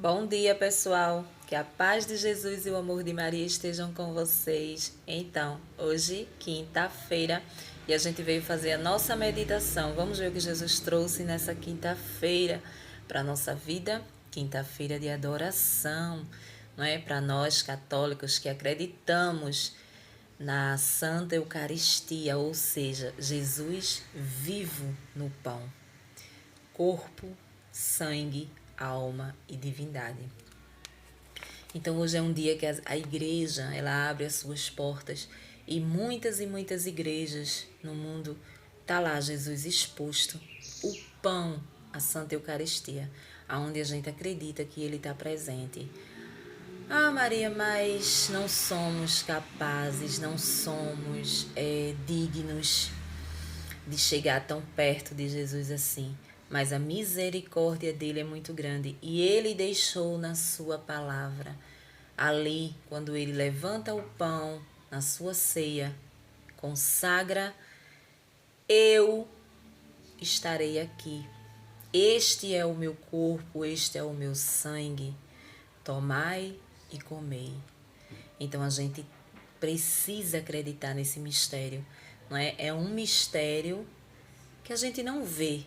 Bom dia, pessoal. Que a paz de Jesus e o amor de Maria estejam com vocês. Então, hoje, quinta-feira, e a gente veio fazer a nossa meditação. Vamos ver o que Jesus trouxe nessa quinta-feira para a nossa vida. Quinta-feira de adoração, não é? Para nós católicos que acreditamos na Santa Eucaristia, ou seja, Jesus vivo no pão. Corpo, sangue, alma e divindade. Então hoje é um dia que a igreja ela abre as suas portas e muitas igrejas no mundo tá lá Jesus exposto, o pão, a Santa Eucaristia, aonde a gente acredita que ele está presente. Ah, Maria, mas não somos capazes, não somos dignos de chegar tão perto de Jesus assim. Mas a misericórdia dele é muito grande. E ele deixou na sua palavra, ali, quando ele levanta o pão na sua ceia, consagra, eu estarei aqui. Este é o meu corpo, este é o meu sangue. Tomai e comei. Então a gente precisa acreditar nesse mistério, não é? É um mistério que a gente não vê,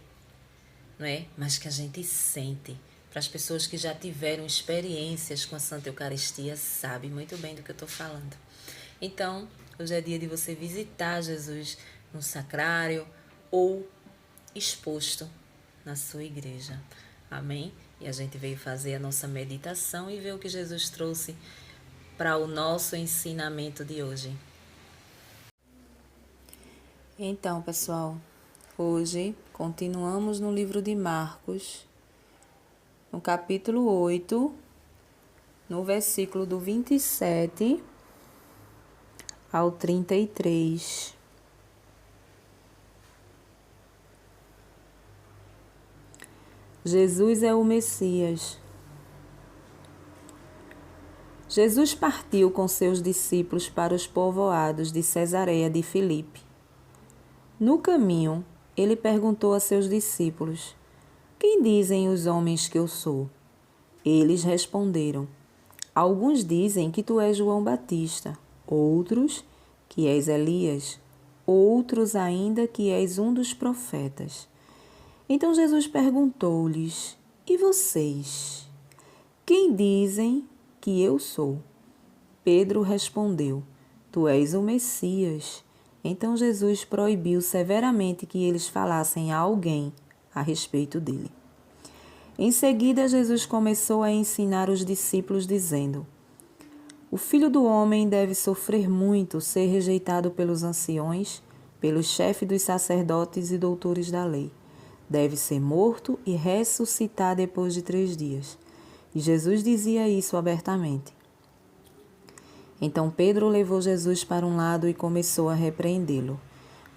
não é? Mas que a gente sente. Para as pessoas que já tiveram experiências com a Santa Eucaristia, sabem muito bem do que eu estou falando. Então, hoje é dia de você visitar Jesus no sacrário ou exposto na sua igreja. Amém? E a gente veio fazer a nossa meditação e ver o que Jesus trouxe para o nosso ensinamento de hoje. Então, pessoal, hoje continuamos no livro de Marcos, no capítulo 8, no versículo do 27 ao 33. Jesus é o Messias. Jesus partiu com seus discípulos para os povoados de Cesareia de Filipe. No caminho, ele perguntou a seus discípulos: Quem dizem os homens que eu sou? Eles responderam: Alguns dizem que tu és João Batista, outros que és Elias, outros ainda que és um dos profetas. Então Jesus perguntou-lhes: E vocês? Quem dizem que eu sou? Pedro respondeu: Tu és o Messias. Então Jesus proibiu severamente que eles falassem a alguém a respeito dele. Em seguida, Jesus começou a ensinar os discípulos, dizendo: O Filho do Homem deve sofrer muito, ser rejeitado pelos anciões, pelos chefes dos sacerdotes e doutores da lei. Deve ser morto e ressuscitar depois de 3 dias. E Jesus dizia isso abertamente. Então Pedro levou Jesus para um lado e começou a repreendê-lo.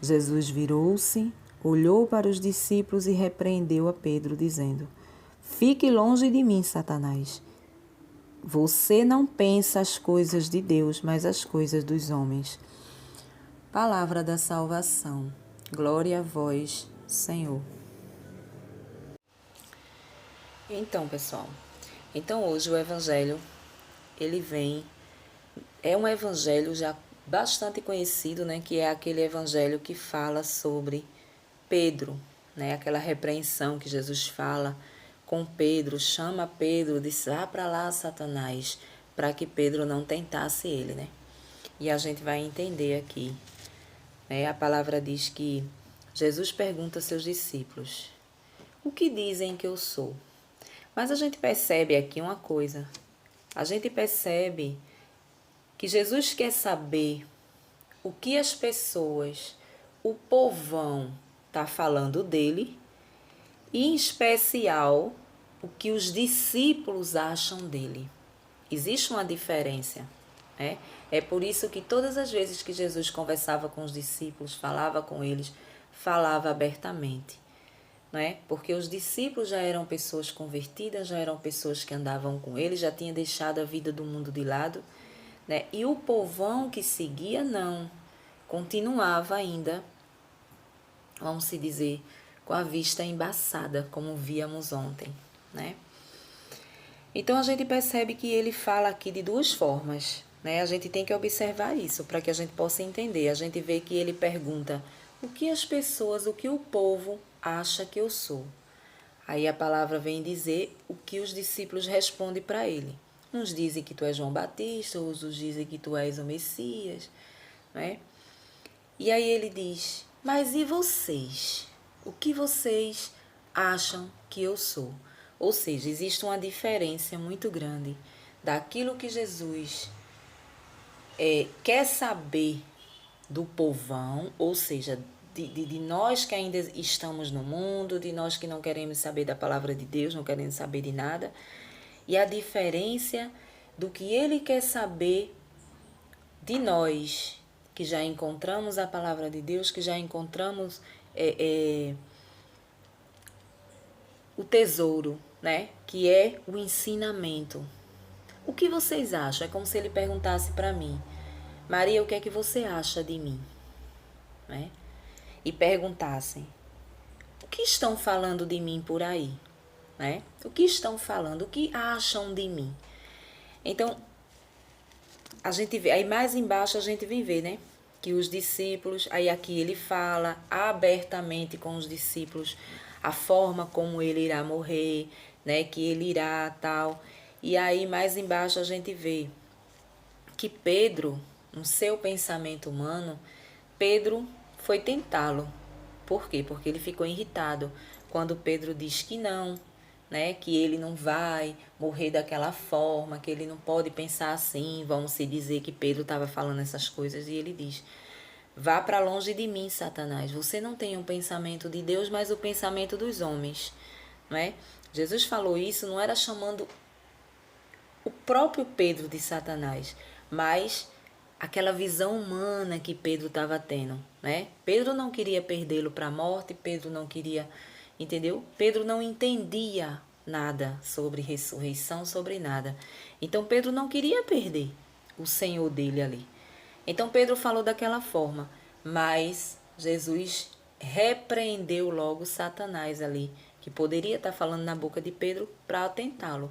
Jesus virou-se, olhou para os discípulos e repreendeu a Pedro, dizendo: Fique longe de mim, Satanás. Você não pensa as coisas de Deus, mas as coisas dos homens. Palavra da salvação. Glória a vós, Senhor. Então, pessoal, hoje o evangelho, ele vem, é um evangelho já bastante conhecido, né, que é aquele evangelho que fala sobre Pedro, né, aquela repreensão que Jesus fala com Pedro, chama Pedro, diz: vá para lá, Satanás, para que Pedro não tentasse ele, né? E a gente vai entender aqui, né? A palavra diz que Jesus pergunta a seus discípulos: o que dizem que eu sou? Mas a gente percebe aqui uma coisa. A gente percebe que Jesus quer saber o que as pessoas, o povão, está falando dele, e em especial o que os discípulos acham dele. Existe uma diferença, né? É por isso que todas as vezes que Jesus conversava com os discípulos, falava com eles, falava abertamente, né? Porque os discípulos já eram pessoas convertidas, já eram pessoas que andavam com ele, já tinham deixado a vida do mundo de lado, né? E o povão que seguia não, continuava ainda, vamos se dizer, com a vista embaçada, como víamos ontem, né? Então a gente percebe que ele fala aqui de duas formas, né? A gente tem que observar isso para que a gente possa entender. A gente vê que ele pergunta o que as pessoas, o que o povo acha que eu sou. Aí a palavra vem dizer o que os discípulos respondem para ele. Uns dizem que tu és João Batista, outros dizem que tu és o Messias, né? E aí ele diz, mas e vocês? O que vocês acham que eu sou? Ou seja, existe uma diferença muito grande daquilo que Jesus quer saber do povão, ou seja, de nós que ainda estamos no mundo, de nós que não queremos saber da palavra de Deus, não queremos saber de nada, e a diferença do que ele quer saber de nós, que já encontramos a palavra de Deus, que já encontramos o tesouro, né? Que é o ensinamento. O que vocês acham? É como se ele perguntasse para mim, Maria, o que é que você acha de mim? Né? E perguntassem, o que estão falando de mim por aí? Né? O que estão falando? O que acham de mim? Então, a gente vê, aí mais embaixo a gente vem ver, né? Que os discípulos, aí aqui ele fala abertamente com os discípulos a forma como ele irá morrer, né? Que ele irá tal. E aí mais embaixo a gente vê que Pedro, no seu pensamento humano, Pedro foi tentá-lo. Por quê? Porque ele ficou irritado quando Pedro diz que não, né? Que ele não vai morrer daquela forma, que ele não pode pensar assim. Vamos se dizer que Pedro estava falando essas coisas e ele diz: vá para longe de mim, Satanás. Você não tem um pensamento de Deus, mas o pensamento dos homens, não é? Jesus falou isso, não era chamando o próprio Pedro de Satanás, mas aquela visão humana que Pedro estava tendo, né? Pedro não queria perdê-lo para a morte, Pedro não queria, entendeu? Pedro não entendia nada sobre ressurreição, sobre nada. Então Pedro não queria perder o Senhor dele ali. Então Pedro falou daquela forma, mas Jesus repreendeu logo Satanás ali, que poderia estar falando na boca de Pedro para tentá-lo,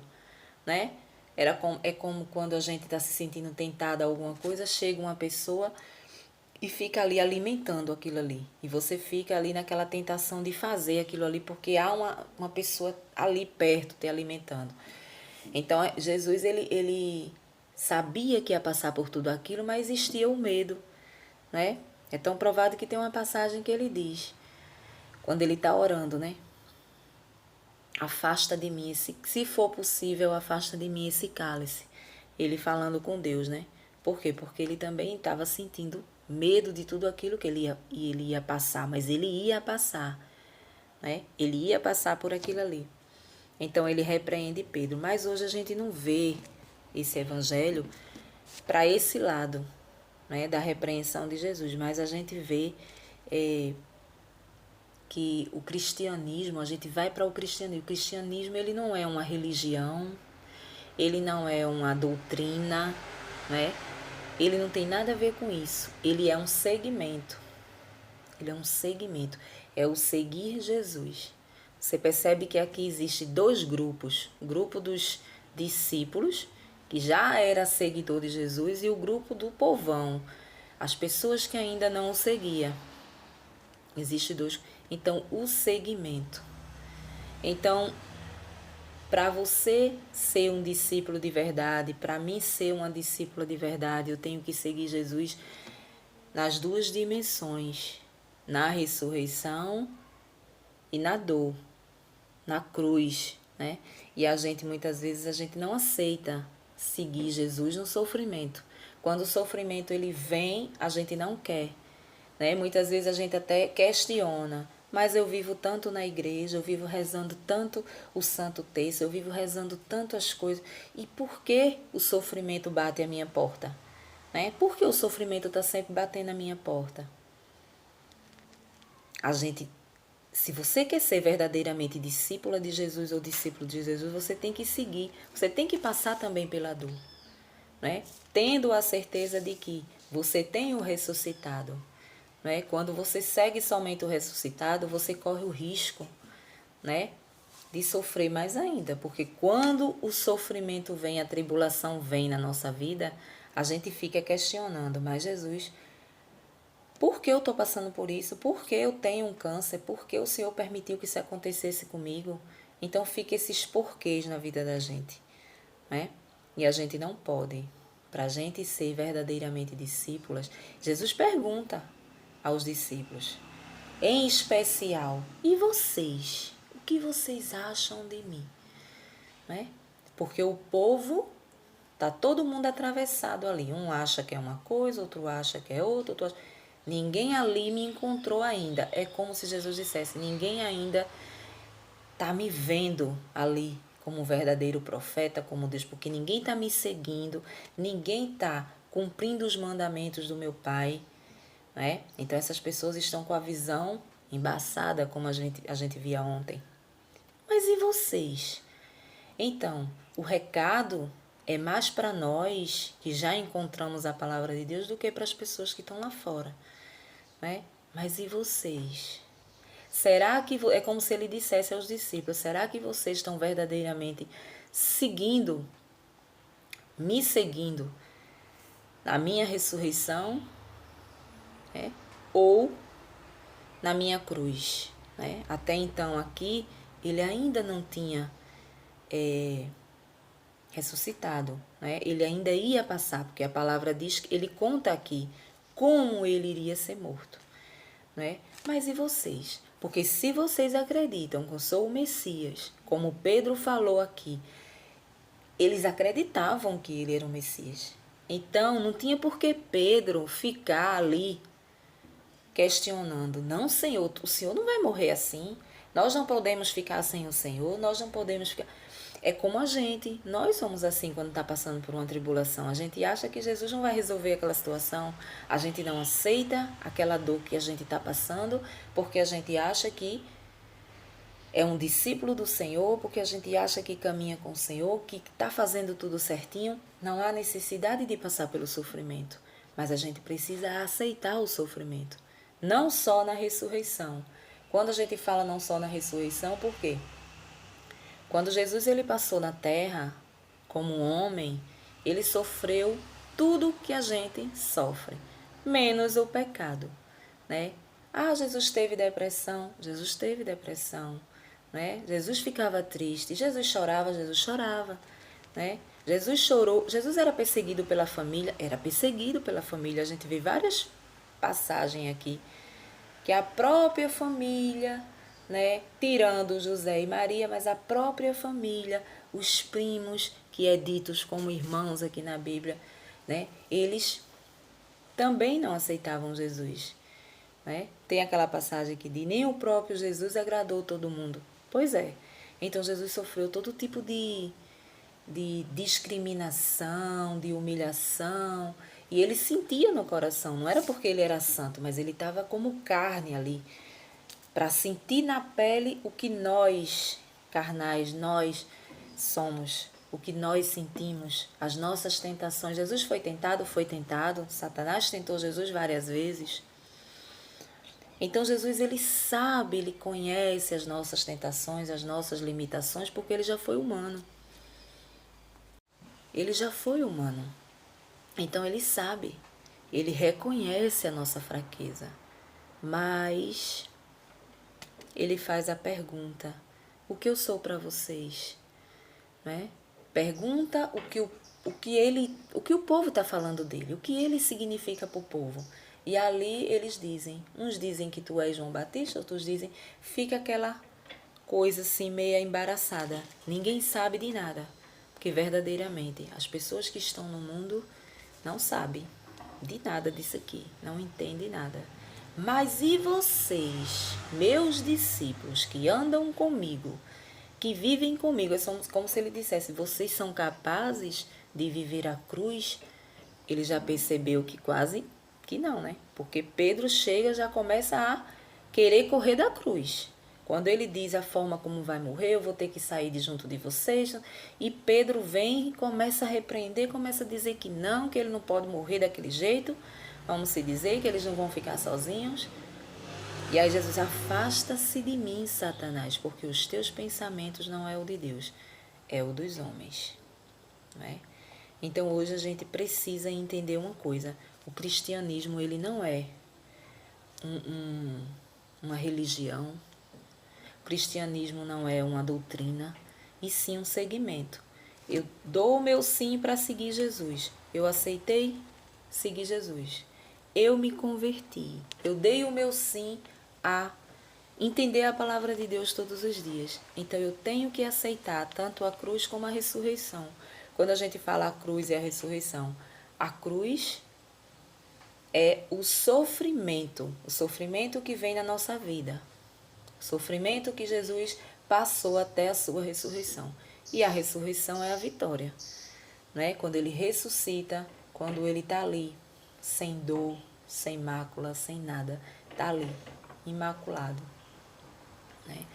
né? É como quando a gente está se sentindo tentada a alguma coisa, chega uma pessoa e fica ali alimentando aquilo ali. E você fica ali naquela tentação de fazer aquilo ali, porque há uma pessoa ali perto te alimentando. Então, Jesus, ele sabia que ia passar por tudo aquilo, mas existia o medo, né? É tão provado que tem uma passagem que ele diz, quando ele está orando, né? Afasta de mim, se for possível, afasta de mim esse cálice. Ele falando com Deus, né? Por quê? Porque ele também estava sentindo medo de tudo aquilo que ele ia passar, mas ele ia passar, né? Ele ia passar por aquilo ali. Então ele repreende Pedro. Mas hoje a gente não vê esse evangelho para esse lado, né? Da repreensão de Jesus, mas a gente vê que o cristianismo, a gente vai para o cristianismo ele não é uma religião, ele não é uma doutrina, né? Ele não tem nada a ver com isso, ele é um segmento, ele é um segmento, é o seguir Jesus. Você percebe que aqui existe dois grupos, o grupo dos discípulos, que já era seguidor de Jesus, e o grupo do povão, as pessoas que ainda não o seguiam. Existe dois. Então, o segmento. Então, para você ser um discípulo de verdade, para mim ser uma discípula de verdade, eu tenho que seguir Jesus nas duas dimensões, na ressurreição e na dor, na cruz, né? E a gente, muitas vezes, a gente não aceita seguir Jesus no sofrimento. Quando o sofrimento ele vem, a gente não quer, né? Muitas vezes a gente até questiona, mas eu vivo tanto na igreja, eu vivo rezando tanto o Santo Terço, eu vivo rezando tanto as coisas, e por que o sofrimento bate à minha porta? Né? Por que o sofrimento está sempre batendo à minha porta? A gente, se você quer ser verdadeiramente discípula de Jesus ou discípulo de Jesus, você tem que seguir, você tem que passar também pela dor, né? Tendo a certeza de que você tem o ressuscitado. Né? Quando você segue somente o ressuscitado, você corre o risco, né? de sofrer mais ainda, porque quando o sofrimento vem, a tribulação vem na nossa vida, a gente fica questionando, mas Jesus, por que eu estou passando por isso? Por que eu tenho um câncer? Por que o Senhor permitiu que isso acontecesse comigo? Então fica esses porquês na vida da gente, né? E a gente não pode. Para a gente ser verdadeiramente discípulas, Jesus pergunta aos discípulos, em especial, e vocês? O que vocês acham de mim? Né? Porque o povo, tá todo mundo atravessado ali. Um acha que é uma coisa, outro acha que é outra, outro acha... Ninguém ali me encontrou ainda. É como se Jesus dissesse, ninguém ainda tá me vendo ali como um verdadeiro profeta, como Deus, porque ninguém tá me seguindo, ninguém tá cumprindo os mandamentos do meu Pai, né? Então essas pessoas estão com a visão embaçada, como a gente via ontem. Mas e vocês? Então, o recado é mais para nós que já encontramos a palavra de Deus do que para as pessoas que estão lá fora, né? Mas e vocês? Será que é como se ele dissesse aos discípulos, será que vocês estão verdadeiramente me seguindo na minha ressurreição, né? Ou na minha cruz, né? Até então aqui ele ainda não tinha ressuscitado, né? Ele ainda ia passar, porque a palavra diz que ele conta aqui como ele iria ser morto, né? Mas e vocês? Porque se vocês acreditam que eu sou o Messias, como Pedro falou aqui, eles acreditavam que ele era o Messias. Então, não tinha por que Pedro ficar ali questionando. Não, Senhor, o Senhor não vai morrer assim. Nós não podemos ficar sem o Senhor, nós não podemos ficar... É como a gente, nós somos assim quando está passando por uma tribulação. A gente acha que Jesus não vai resolver aquela situação, a gente não aceita aquela dor que a gente está passando, porque a gente acha que é um discípulo do Senhor, porque a gente acha que caminha com o Senhor, que está fazendo tudo certinho. Não há necessidade de passar pelo sofrimento, mas a gente precisa aceitar o sofrimento. Não só na ressurreição. Quando a gente fala não só na ressurreição, por quê? Quando Jesus ele passou na terra como um homem, ele sofreu tudo que a gente sofre, menos o pecado, né? Ah, Jesus teve depressão, né? Jesus ficava triste, Jesus chorava, né? Jesus chorou, Jesus era perseguido pela família, a gente vê várias passagens aqui, que a própria família, né, tirando José e Maria, mas a própria família, os primos, que é ditos como irmãos aqui na Bíblia, né, eles também não aceitavam Jesus, né? Tem aquela passagem que diz, nem o próprio Jesus agradou todo mundo. Pois é, então Jesus sofreu todo tipo de discriminação, de humilhação, e ele sentia no coração, não era porque ele era santo, mas ele estava como carne ali, para sentir na pele o que nós, carnais, nós somos, o que nós sentimos, as nossas tentações. Jesus foi tentado, Satanás tentou Jesus várias vezes. Então Jesus, ele sabe, ele conhece as nossas tentações, as nossas limitações, porque ele já foi humano. Ele já foi humano. Então ele sabe, ele reconhece a nossa fraqueza, mas ele faz a pergunta, o que eu sou para vocês? Né? Pergunta o que o povo está falando dele, o que ele significa para o povo. E ali eles dizem, uns dizem que tu és João Batista, outros dizem, fica aquela coisa assim meia embaraçada. Ninguém sabe de nada, porque verdadeiramente as pessoas que estão no mundo não sabem de nada disso aqui, não entendem nada. Mas e vocês, meus discípulos, que andam comigo, que vivem comigo? É como se ele dissesse, vocês são capazes de viver a cruz? Ele já percebeu que quase que não, né? Porque Pedro chega, já começa a querer correr da cruz. Quando ele diz a forma como vai morrer, eu vou ter que sair de junto de vocês. E Pedro vem e começa a repreender, começa a dizer que não, que ele não pode morrer daquele jeito. Vamos se dizer que eles não vão ficar sozinhos. E aí Jesus, afasta-se de mim, Satanás, porque os teus pensamentos não é o de Deus, é o dos homens. Né? Então hoje a gente precisa entender uma coisa. O cristianismo, ele não é uma religião. O cristianismo não é uma doutrina, e sim um segmento. Eu dou o meu sim para seguir Jesus. Eu aceitei seguir Jesus. Eu me converti. Eu dei o meu sim a entender a palavra de Deus todos os dias. Então eu tenho que aceitar tanto a cruz como a ressurreição. Quando a gente fala a cruz e a ressurreição, a cruz é o sofrimento que vem na nossa vida. O sofrimento que Jesus passou até a sua ressurreição. E a ressurreição é a vitória. Né? Quando ele ressuscita, quando ele está ali, sem dor, sem mácula, sem nada, está ali, imaculado. Né?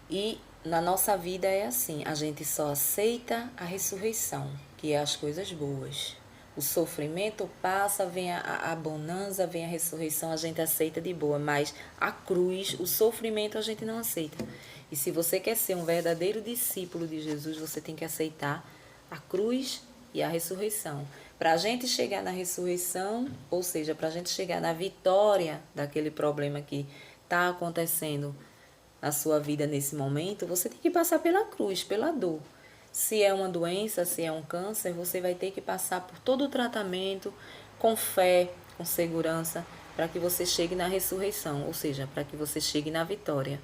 E na nossa vida é assim, a gente só aceita a ressurreição, que é as coisas boas. O sofrimento passa, vem a bonança, vem a ressurreição, a gente aceita de boa, mas a cruz, o sofrimento a gente não aceita. E se você quer ser um verdadeiro discípulo de Jesus, você tem que aceitar a cruz e a ressurreição. Para a gente chegar na ressurreição, ou seja, para a gente chegar na vitória daquele problema que está acontecendo na sua vida nesse momento, você tem que passar pela cruz, pela dor. Se é uma doença, se é um câncer, você vai ter que passar por todo o tratamento com fé, com segurança, para que você chegue na ressurreição, ou seja, para que você chegue na vitória.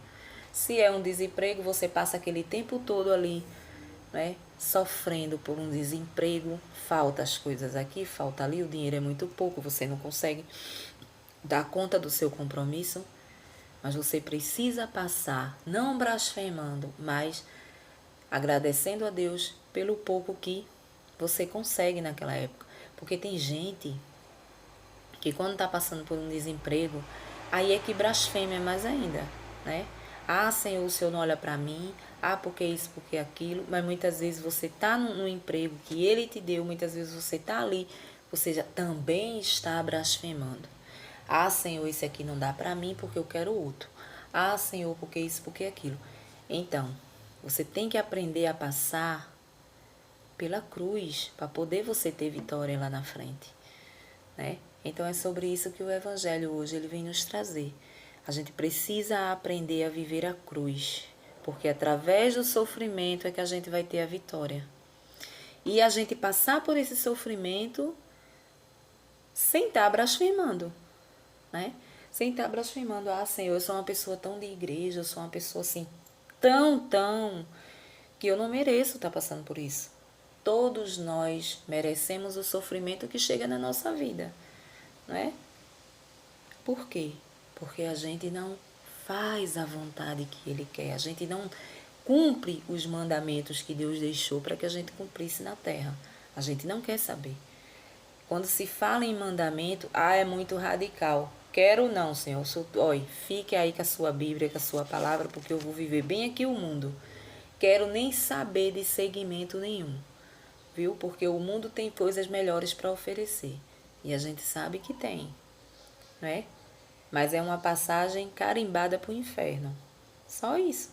Se é um desemprego, você passa aquele tempo todo ali, né, sofrendo por um desemprego, falta as coisas aqui, falta ali, o dinheiro é muito pouco, você não consegue dar conta do seu compromisso, mas você precisa passar, não blasfemando, mas agradecendo a Deus pelo pouco que você consegue naquela época. Porque tem gente que quando está passando por um desemprego, aí é que blasfêmia mais ainda, né? Ah, Senhor, o Senhor não olha para mim. Ah, porque isso, porque aquilo. Mas muitas vezes você está no emprego que Ele te deu, muitas vezes você está ali, você já também está blasfemando. Ah, Senhor, esse aqui não dá para mim porque eu quero outro. Ah, Senhor, porque isso, porque aquilo. Então, você tem que aprender a passar pela cruz para poder você ter vitória lá na frente, né? Então é sobre isso que o Evangelho hoje ele vem nos trazer. A gente precisa aprender a viver a cruz, porque através do sofrimento é que a gente vai ter a vitória. E a gente passar por esse sofrimento sem estar blasfemando, né? Sem estar blasfemando. Ah, Senhor, eu sou uma pessoa tão de igreja, eu sou uma pessoa assim, tão, que eu não mereço estar passando por isso. Todos nós merecemos o sofrimento que chega na nossa vida, não é? Por quê? Porque a gente não faz a vontade que Ele quer, a gente não cumpre os mandamentos que Deus deixou para que a gente cumprisse na terra. A gente não quer saber. Quando se fala em mandamento, é muito radical. Quero não, Senhor. Olha, fique aí com a sua Bíblia, com a sua palavra, porque eu vou viver bem aqui o mundo. Quero nem saber de segmento nenhum, viu? Porque o mundo tem coisas melhores para oferecer. E a gente sabe que tem, né? Mas é uma passagem carimbada para o inferno. Só isso.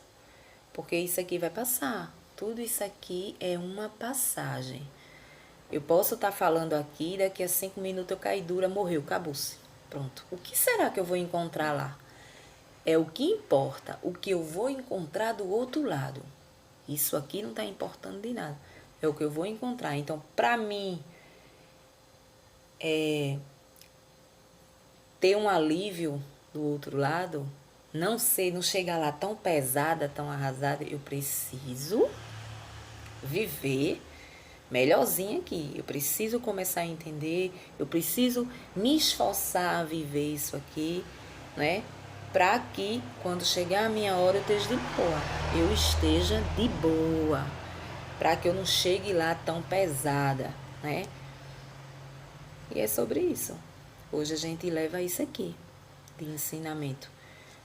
Porque isso aqui vai passar. Tudo isso aqui é uma passagem. Eu posso estar falando aqui, daqui a 5 minutos eu caí dura, morreu, acabou-se. Pronto. O que será que eu vou encontrar lá? É o que importa, o que eu vou encontrar do outro lado. Isso aqui não está importando de nada. É o que eu vou encontrar. Então, para mim, ter um alívio do outro lado, não chegar lá tão pesada, tão arrasada, eu preciso viver melhorzinho aqui. Eu preciso começar a entender, eu preciso me esforçar a viver isso aqui, né? Para que quando chegar a minha hora eu esteja de boa. Eu esteja de boa. Para que eu não chegue lá tão pesada, né? E é sobre isso. Hoje a gente leva isso aqui de ensinamento.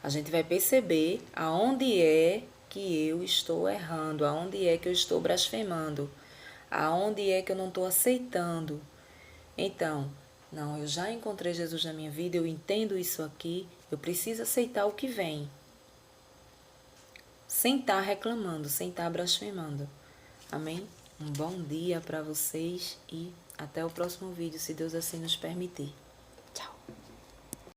A gente vai perceber aonde é que eu estou errando, aonde é que eu estou blasfemando, aonde é que eu não estou aceitando. Então, não, eu já encontrei Jesus na minha vida, eu entendo isso aqui, Eu preciso aceitar o que vem, sem estar reclamando, sem estar blasfemando. Amém? Um bom dia para vocês e até o próximo vídeo, se Deus assim nos permitir.